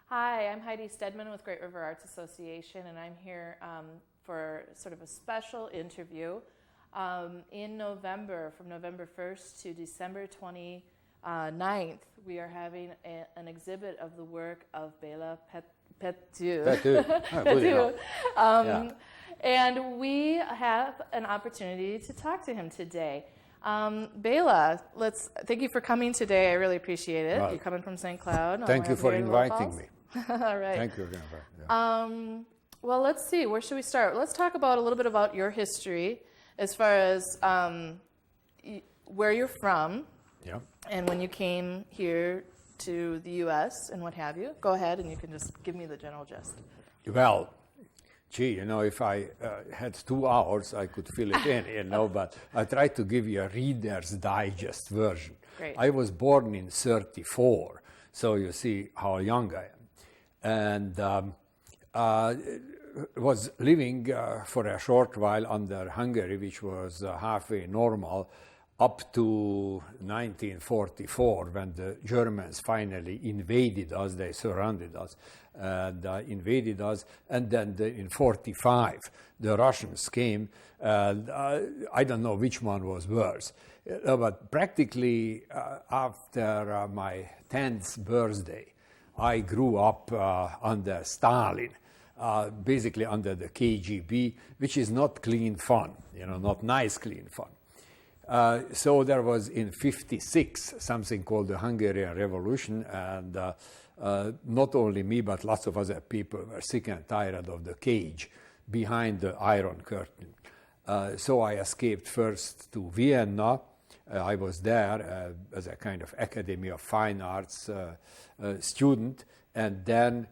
Hi, I'm Heidi Stedman with Great River Arts Association, and I'm here for sort of a special interview in November, from November 1st to December 29th. We are having an exhibit of the work of Bela Petheo. Petheo. And we have an opportunity to talk to him today. Bela, thank you for coming today. I really appreciate it. Well, you're coming from St. Cloud. Thank you for inviting me. All right. Thank you again. Well, let's see. Where should we start? Let's talk about a little bit about your history as far as where you're from and when you came here to the U.S. and what have you. Go ahead, and you can just give me the general gist. Well, gee, if I had 2 hours, I could fill it in, but I tried to give you a Reader's Digest version. Great. I was born in 1934, so you see how young I am. And was living for a short while under Hungary, which was halfway normal, up to 1944, when the Germans finally invaded us. They surrounded us and invaded us. And then in 1945, the Russians came. I don't know which one was worse. But practically after my 10th birthday, I grew up under Stalin, basically under the KGB, which is not clean fun, not nice clean fun. So there was in 1956 something called the Hungarian Revolution, and not only me, but lots of other people were sick and tired of the cage behind the Iron Curtain. So I escaped first to Vienna. I was there as a kind of Academy of Fine Arts student, and then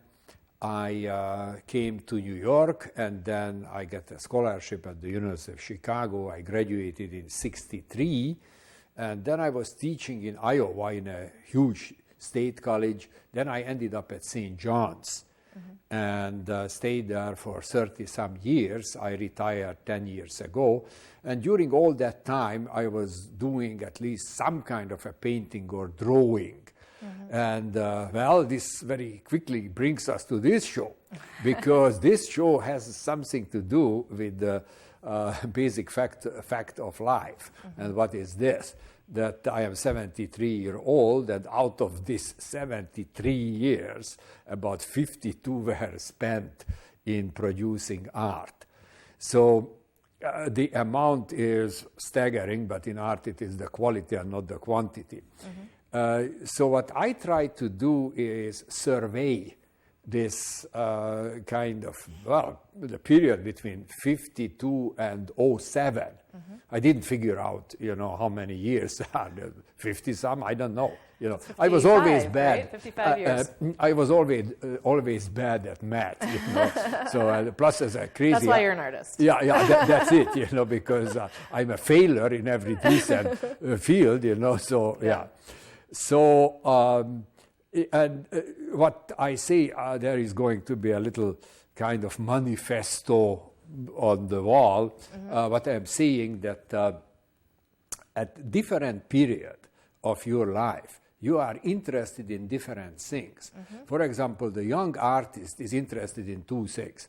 I came to New York, and then I got a scholarship at the University of Chicago. I graduated in 1963, and then I was teaching in Iowa in a huge state college. Then I ended up at St. John's and stayed there for 30-some years. I retired 10 years ago, and during all that time, I was doing at least some kind of a painting or drawing. And this very quickly brings us to this show, because this show has something to do with the basic fact of life. And what is this? That I am 73 years old, and out of this 73 years, about 52 were spent in producing art. So the amount is staggering, but in art it is the quality and not the quantity. So what I try to do is survey this kind of, the period between 52 and 07. I didn't figure out, how many years, 50-some, I don't know. I was always bad. Right? 55 years. I was always bad at math, So plus as a crazy... That's why you're an artist. Yeah, that's it, because I'm a failure in every decent field, so yeah. So, and what I say, there is going to be a little kind of manifesto on the wall. What I'm saying that at different period of your life, you are interested in different things. For example, the young artist is interested in 2 things.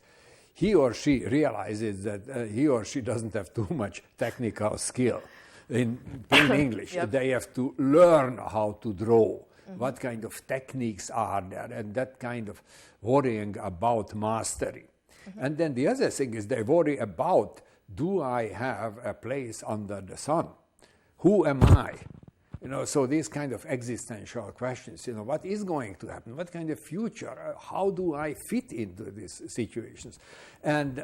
He or she realizes that he or she doesn't have too much technical skill. In plain English, they have to learn how to draw, what kind of techniques are there, and that kind of worrying about mastery. And then the other thing is they worry about, do I have a place under the sun? Who am I? So these kind of existential questions, what is going to happen? What kind of future? How do I fit into these situations? And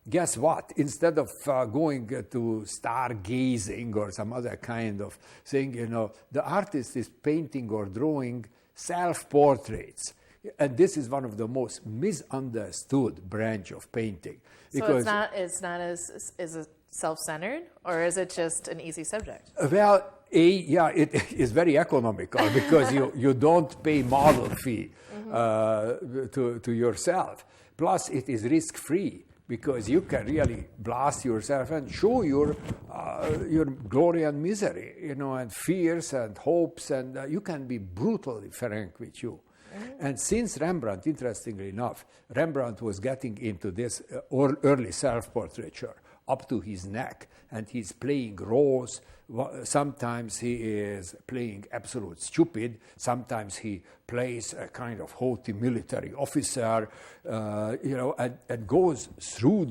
guess what? Instead of going to stargazing or some other kind of thing, the artist is painting or drawing self-portraits. And this is one of the most misunderstood branch of painting. So it's not as self-centered, or is it just an easy subject? Well, it is very economical because you don't pay model fee to yourself. Plus, it is risk-free because you can really blast yourself and show your glory and misery, and fears and hopes, and you can be brutally frank with you. And since Rembrandt, interestingly enough, Rembrandt was getting into this early self-portraiture up to his neck, and he's playing roles. Sometimes he is playing absolute stupid. Sometimes he plays a kind of haughty military officer, and goes through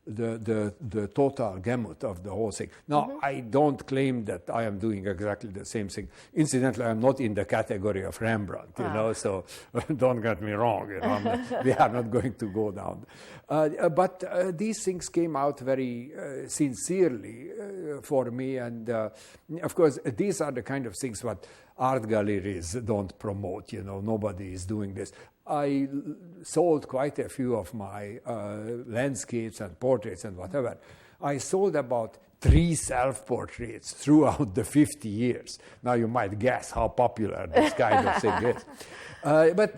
the total gamut of the whole thing. Now, I don't claim that I am doing exactly the same thing. Incidentally, I'm not in the category of Rembrandt, so don't get me wrong. We are not going to go down. But these things came out very sincerely for me. And of course, these are the kind of things what art galleries don't promote. Nobody is doing this. I sold quite a few of my landscapes and portraits and whatever. I sold about 3 self-portraits throughout the 50 years. Now you might guess how popular this kind of thing is. But,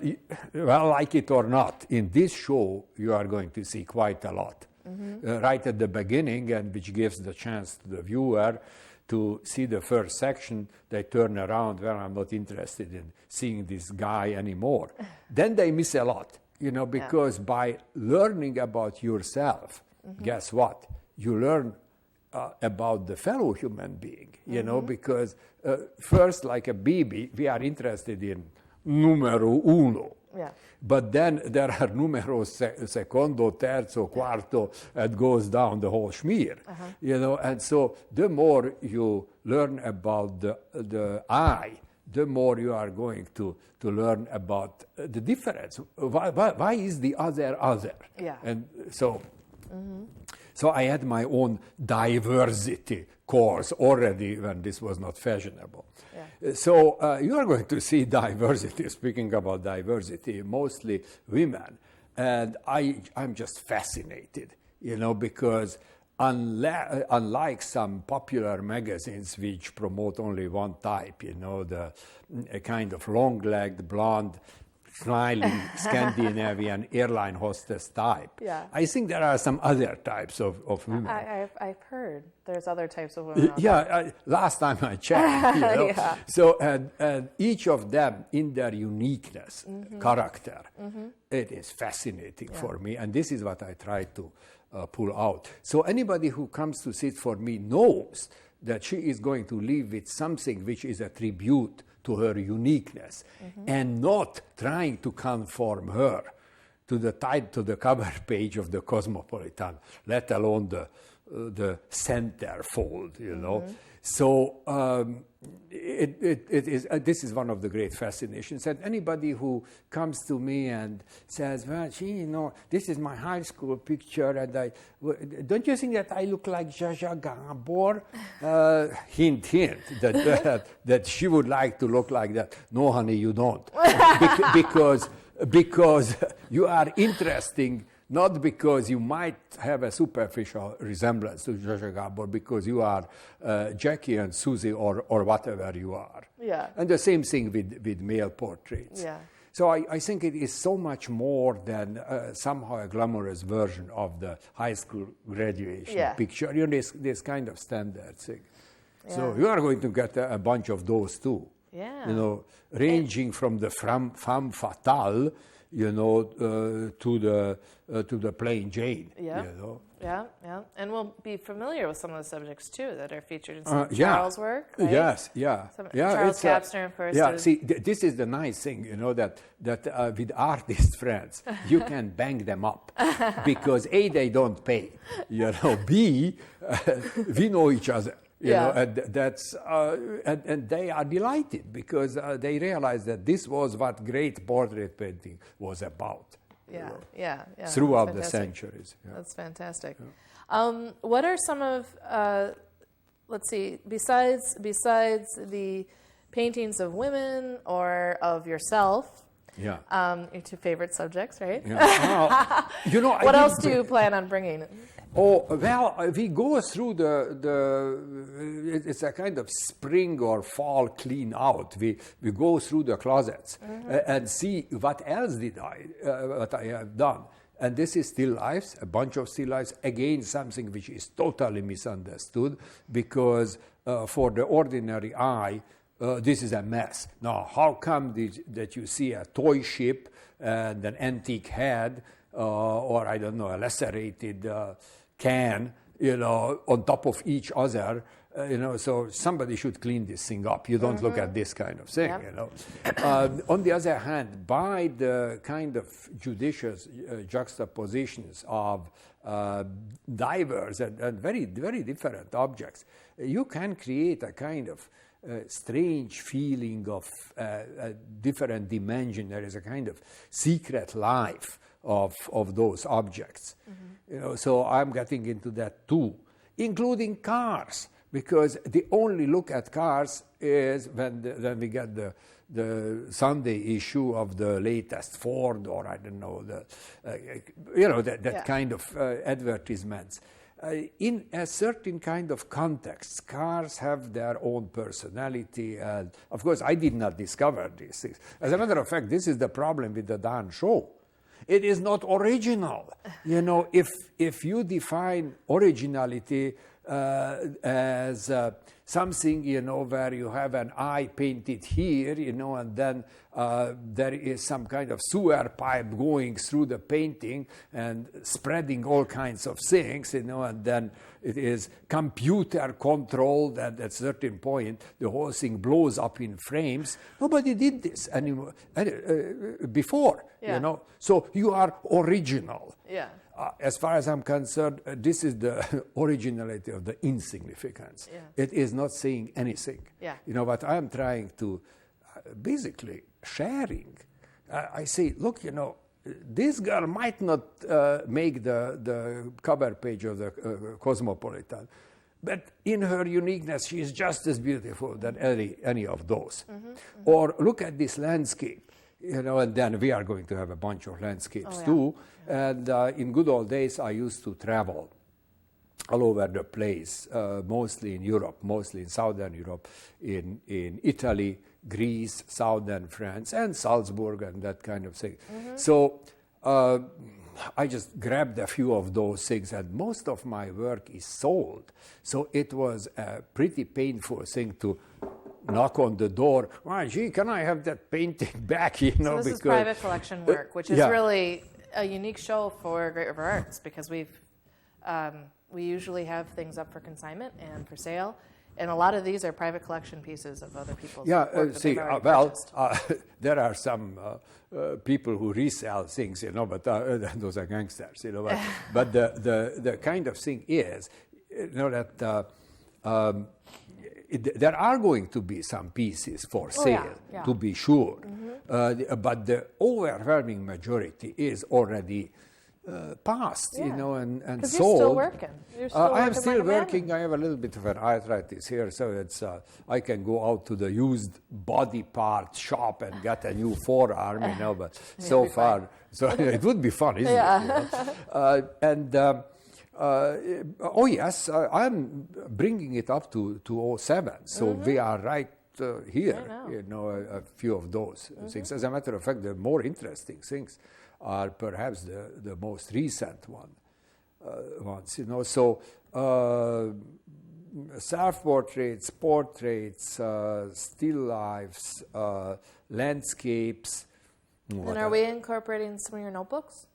well, like it or not, in this show you are going to see quite a lot. Right at the beginning, and which gives the chance to the viewer to see the first section. They turn around, well, I'm not interested in seeing this guy anymore. Then they miss a lot, because by learning about yourself, guess what? You learn about the fellow human being, because first, like a baby, we are interested in numero uno. Yeah. But then there are numero secondo, terzo, quarto, and goes down the whole schmear, and so the more you learn about the eye, the more you are going to learn about the difference. Why is the other? Yeah. And so, so I had my own diversity course already when this was not fashionable. Yeah. So you are going to see diversity, speaking about diversity, mostly women. And I'm just fascinated, because unlike some popular magazines which promote only one type, a kind of long-legged, blonde, smiling Scandinavian airline hostess type. Yeah. I think there are some other types of women. I've heard there's other types of women. Last time I checked. Yeah. So and each of them in their uniqueness, character, it is fascinating for me, and this is what I try to pull out. So anybody who comes to sit for me knows that she is going to leave with something which is a tribute to her uniqueness, and not trying to conform her to the cover page of the Cosmopolitan, let alone the centerfold, So this is one of the great fascinations. And anybody who comes to me and says, well, gee, this is my high school picture, and don't you think that I look like Zsa Gabor? Hint, that she would like to look like that. No, honey, you don't. Because you are interesting, not because you might have a superficial resemblance to Zsa Gabor, because you are Jackie and Susie or whatever you are. Yeah. And the same thing with male portraits. Yeah. So I think it is so much more than somehow a glamorous version of the high school graduation picture. This kind of standard thing. Yeah. So you are going to get a bunch of those too. Yeah. Ranging from the femme fatale, to the plain Jane. Yeah. Yeah. And we'll be familiar with some of the subjects too that are featured in some of Charles' work. Right? Yes, yeah. Charles Kapsner, of course. Yeah, see, this is the nice thing, that with artist friends, you can bang them up because A, they don't pay, B, we know each other. And that's and they are delighted because they realize that this was what great portrait painting was about. Yeah. Throughout the centuries. Yeah. That's fantastic. Yeah. What are some of let's see, besides the paintings of women or of yourself? Yeah. Your 2 favorite subjects, right? Yeah. What else do you plan on bringing? Oh, well, we go through it's a kind of spring or fall clean out. We go through the closets and see what else what I have done. And this is still lifes, a bunch of still lifes. Again, something which is totally misunderstood because for the ordinary eye, this is a mess. Now, how come that you see a toy ship and an antique head, or I don't know, a lacerated can, on top of each other? So somebody should clean this thing up. You don't look at this kind of thing, On the other hand, by the kind of judicious juxtapositions of diverse and very, very different objects, you can create a kind of strange feeling of a different dimension. There is a kind of secret life of those objects. So I'm getting into that too, including cars. Because the only look at cars is when we get the Sunday issue of the latest Ford, or I don't know, that kind of advertisements. In a certain kind of context, cars have their own personality. And of course, I did not discover these things. As a matter of fact, this is the problem with the darn show. It is not original. If you define originality as something, where you have an eye painted here, and then there is some kind of sewer pipe going through the painting and spreading all kinds of things, and then it is computer controlled, and at a certain point the whole thing blows up in frames. Nobody did this anymore before, So you are original. Yeah. As far as I'm concerned, this is the originality of the insignificance. Yeah. It is not saying anything. Yeah. But I am trying to, basically, sharing. I say, look, this girl might not make the cover page of the Cosmopolitan, but in her uniqueness, she is just as beautiful than any of those. Or look at this landscape. And then we are going to have a bunch of landscapes too. And in good old days, I used to travel all over the place, mostly in Europe, mostly in Southern Europe, in Italy, Greece, Southern France, and Salzburg, and that kind of thing. So I just grabbed a few of those things, and most of my work is sold. So it was a pretty painful thing to knock on the door. Well, gee, can I have that painting back? So this is private collection work, which is really a unique show for Great River Arts, because we usually have things up for consignment and for sale, and a lot of these are private collection pieces of other people's work that there are some people who resell things, but those are gangsters, But the kind of thing is, that. There are going to be some pieces for sale, to be sure, but the overwhelming majority is already past, and sold. You're still working. I am still working. I have a little bit of an arthritis here, so it's I can go out to the used body part shop and get a new forearm, But so far, it would be fun, isn't it? Yes, I'm bringing it up to 2007. So we are right here, a few of those things. As a matter of fact, the more interesting things are perhaps the most recent ones, So self-portraits, portraits, still lifes, landscapes. And are we incorporating some of your notebooks?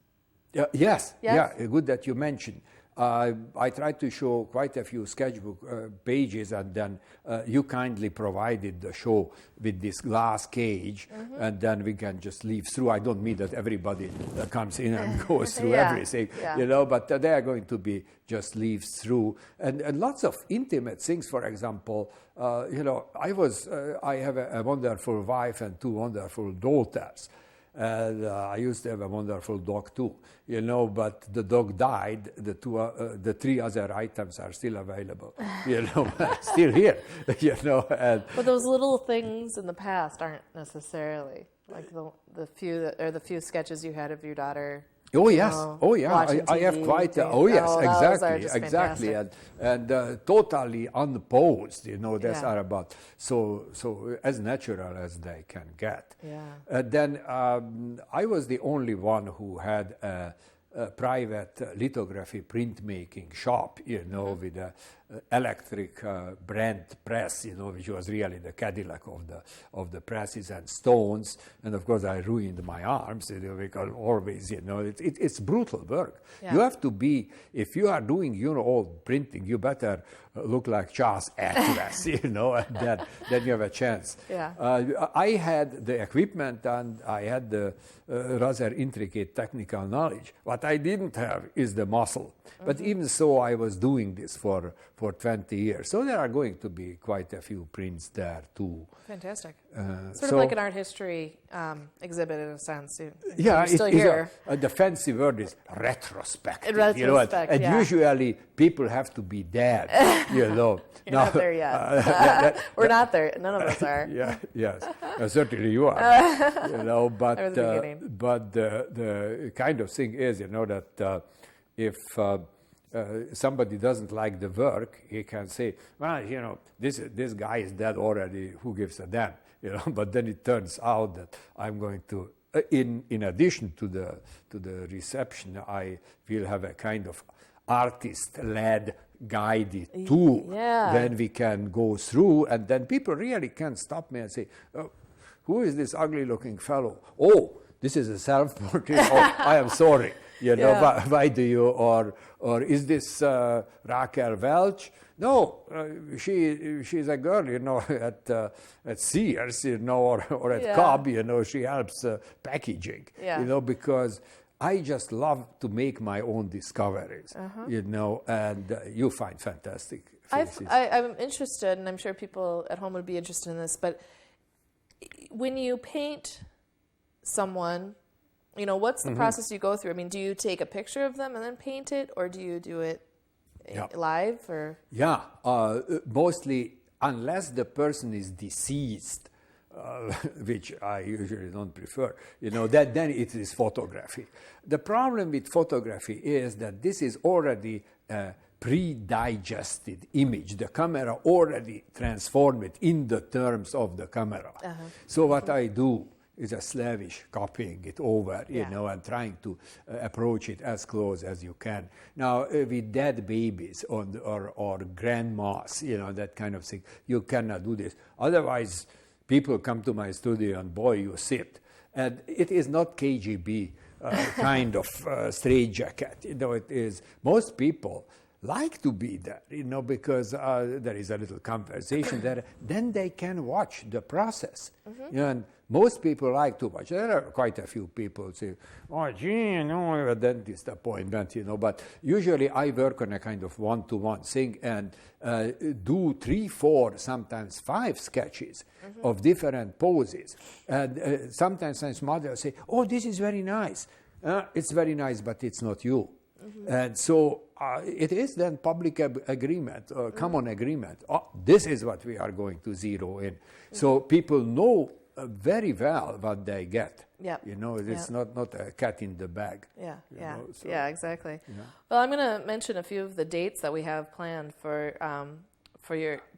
Yes. Yeah, good that you mentioned. I tried to show quite a few sketchbook pages, and then you kindly provided the show with this glass cage, and then we can just leaf through. I don't mean that everybody comes in and goes through everything, but they are going to be just leaves through, and lots of intimate things. For example, I have a wonderful wife and two wonderful daughters. I used to have a wonderful dog too, but the dog died. The three other items are still available, still here, And but those little things in the past aren't necessarily like the few sketches you had of your daughter. Oh yes, I have quite. Exactly, and totally unposed. That's are about so as natural as they can get. Yeah. And then I was the only one who had a private lithography printmaking shop, with a electric Brent press, which was really the Cadillac of the presses and stones. And of course, I ruined my arms, because always, it's brutal work. Yeah. You have to be, if you are doing, all printing, you better look like Charles Atlas, and then you have a chance. Yeah. I had the equipment and I had the rather intricate technical knowledge. What I didn't have is the muscle. But even so, I was doing this for 20 years. So there are going to be quite a few prints there too. Fantastic. Sort of like an art history exhibit in a sense. Yeah, you're still here. The fancy word is retrospective. Retrospect, and usually people have to be dead, You're not there yet. We're not there. None of us are. Yes. Certainly you are. But but the kind of thing is, that if somebody doesn't like the work, he can say, well, this guy is dead already. Who gives a damn? But then it turns out that I'm going to, in addition to the reception, I will have a kind of artist-led guided tour. Yeah. Then we can go through, and then people really can stop me and say, oh, who is this ugly-looking fellow? Oh, this is a self-portrait. Oh, I am sorry. Why do you, or is this Raquel Welch? No, she's a girl, at Sears, or at Cobb, she helps packaging, because I just love to make my own discoveries, and you find fantastic faces. I'm interested, and I'm sure people at home would be interested in this, but when you paint someone, what's the process you go through? I mean, do you take a picture of them and then paint it, or do you do it live? Or mostly, unless the person is deceased, which I usually don't prefer, then it is photography. The problem with photography is that this is already a pre-digested image. The camera already transformed it in the terms of the camera. So what I do is a slavish copying it over, and trying to approach it as close as you can. Now, with dead babies or grandmas, that kind of thing, you cannot do this. Otherwise, people come to my studio and, boy, you sit. And it is not KGB kind of straitjacket. It is, most people like to be there, because there is a little conversation there. Then they can watch the process. And most people like to watch. There are quite a few people who say, oh, gee, a dentist appointment, but usually I work on a kind of one-to-one thing and do 3, 4, sometimes 5 sketches of different poses. And sometimes my mother say, oh, this is very nice. It's very nice, but it's not you. And so it is then public agreement, common agreement. Oh, this is what we are going to zero in. So people know very well what they get. It's not a cat in the bag. Exactly. Well, I'm going to mention a few of the dates that we have planned for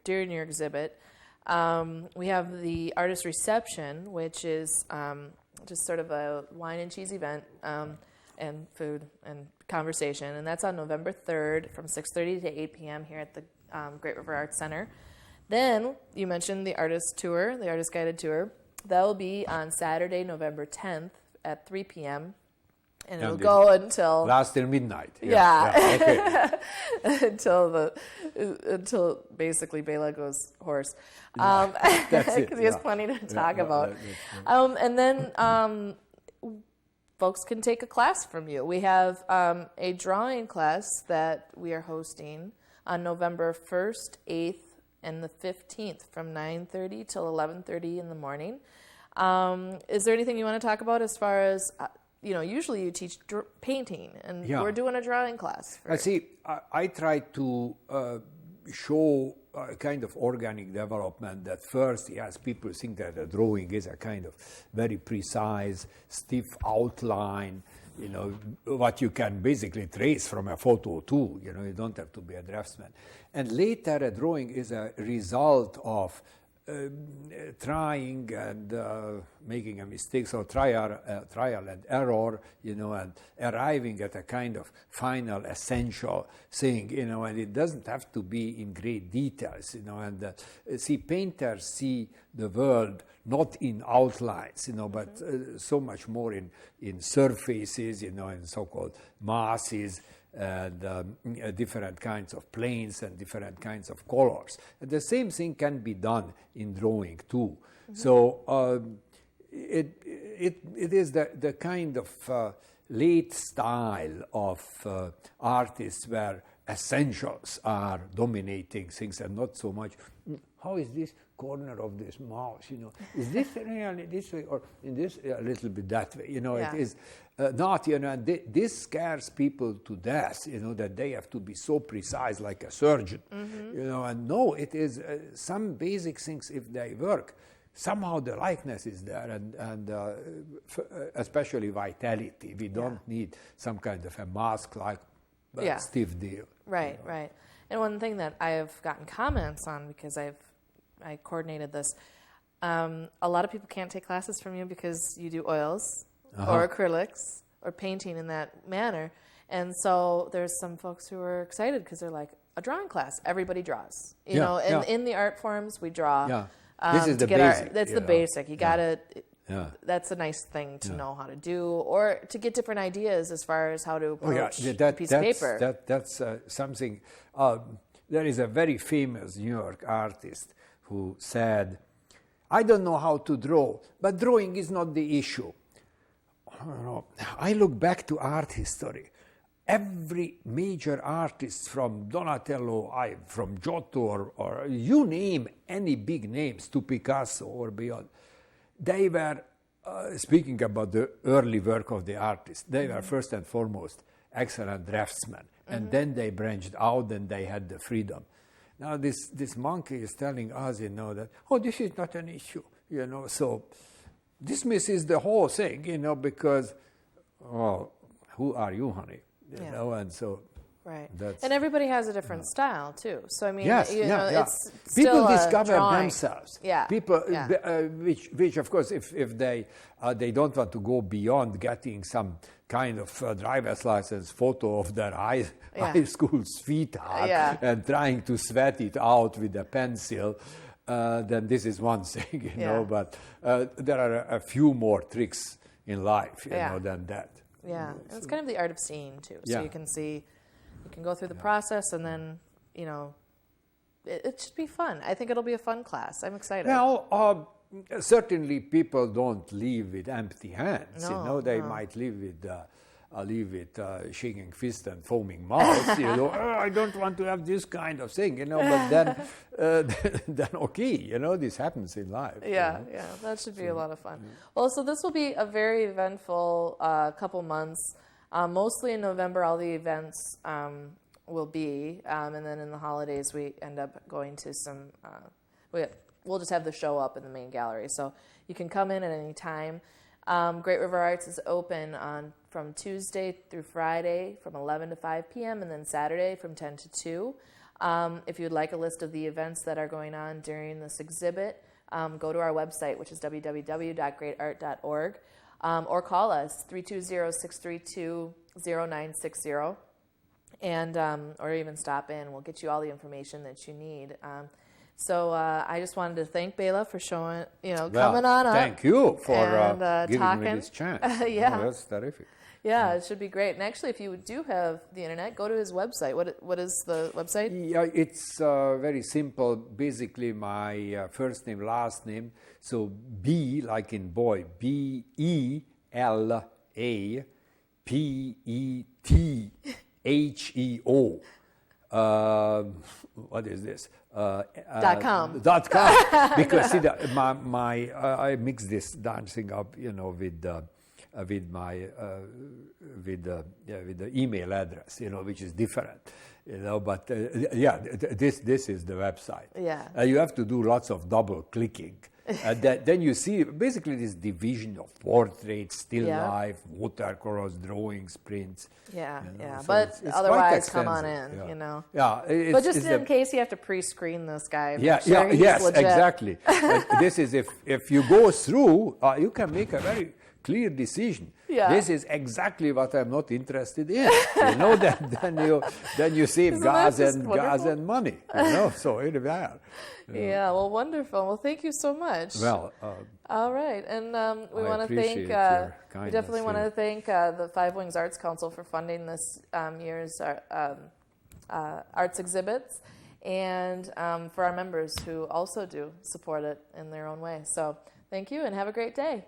during your exhibit. We have the artist reception, which is just sort of a wine and cheese event, and food and conversation, and that's on November 3rd from 6:30 to 8 p.m. here at the Great River Arts Center. Then you mentioned the artist tour, the artist guided tour. That will be on Saturday, November 10th at 3 p.m. And it'll go until last till midnight. Until basically Bela goes hoarse, because he has plenty to talk about. And then folks can take a class from you. We have a drawing class that we are hosting on November 1st, 8th, and the 15th from 9:30 till 11:30 in the morning. Is there anything you want to talk about as far as, usually you teach painting, and we're doing a drawing class. I try to show a kind of organic development that first, yes, people think that a drawing is a kind of very precise, stiff outline, what you can basically trace from a photo too, you don't have to be a draftsman. And later a drawing is a result of trying and making a mistake, so trial and error, and arriving at a kind of final essential thing, and it doesn't have to be in great details, and painters see the world not in outlines, but so much more in surfaces, in so-called masses, and different kinds of planes and different kinds of colors. And the same thing can be done in drawing too. So it is the kind of late style of artists where essentials are dominating things and not so much, how is this corner of this mouse, is this really this way or in this a little bit that way, It is not, and this scares people to death, that they have to be so precise like a surgeon, and no, it is some basic things, if they work, somehow the likeness is there, and especially vitality. We don't need some kind of a mask like stiff deal. Right, right. And one thing that I've gotten comments on, because I coordinated this, a lot of people can't take classes from you because you do oils or acrylics or painting in that manner. And so there's some folks who are excited because they're like, a drawing class, everybody draws. You know, and in the art forms, we draw. Yeah. This is the basic. That's the basic. You got to... That's a nice thing to know how to do, or to get different ideas as far as how to approach a piece of paper. That's something. There is a very famous New York artist who said, I don't know how to draw, but drawing is not the issue. I look back to art history. Every major artist, from Donatello, from Giotto, or you name any big names, to Picasso or beyond, they were, speaking about the early work of the artist, they were first and foremost excellent draftsmen. And then they branched out and they had the freedom. Now this monkey is telling us, that, this is not an issue, so dismisses the whole thing, because, who are you, honey? And so... Right. And everybody has a different style, too. So, I mean, it's people still discover drawing. themselves. Yeah. People, which of course, if they don't want to go beyond getting some kind of driver's license photo of their high school sweetheart and trying to sweat it out with a pencil, then this is one thing, But there are a few more tricks in life, than that. Yeah. And it's kind of the art of seeing, too. So you can see... You can go through the process, and then, it should be fun. I think it'll be a fun class. I'm excited. Well, certainly people don't leave with empty hands. No, they might leave with shaking fist and foaming mouth. I don't want to have this kind of thing. But then okay. This happens in life. Yeah, that should be a lot of fun. Well, so this will be a very eventful couple months. Mostly in November, all the events will be, and then in the holidays, we end up going to some, we'll just have the show up in the main gallery, so you can come in at any time. Great River Arts is open from Tuesday through Friday from 11 to 5 p.m., and then Saturday from 10 to 2. If you'd like a list of the events that are going on during this exhibit, go to our website, which is www.greatart.org. Or call us 320-632-0960, and or even stop in. We'll get you all the information that you need. So I just wanted to thank Bela for showing, coming on up. Thank you for giving talking. me this chance. That's terrific. Yeah, it should be great. And actually, if you do have the internet, go to his website. What is the website? Yeah, it's very simple. Basically, my first name, last name. So B, like in boy, BELAPETHEO. What is this? .com. .com. Because see, I mix this dancing up, with my with the email address, which is different, But this is the website. Yeah. You have to do lots of double clicking, Then you see basically this division of portraits, still Yeah. life, watercolors, drawings, prints. Yeah, you know, yeah. so But it's quite otherwise, come on in, extensive, yeah. you know. Yeah, But just in case you have to pre-screen this guy, make yeah, sure yeah, he's yes, legit. exactly. This is if you go through, you can make a very clear decision. Yeah. This is exactly what I'm not interested in. You know, then you save Isn't that just gas wonderful? and money. You know, so here we are. Yeah, well, wonderful. Well, thank you so much. Well, All right, and we I want to appreciate thank. your We kindness definitely want to here. thank the Five Wings Arts Council for funding this year's arts exhibits, and for our members who also do support it in their own way. So, thank you, and have a great day.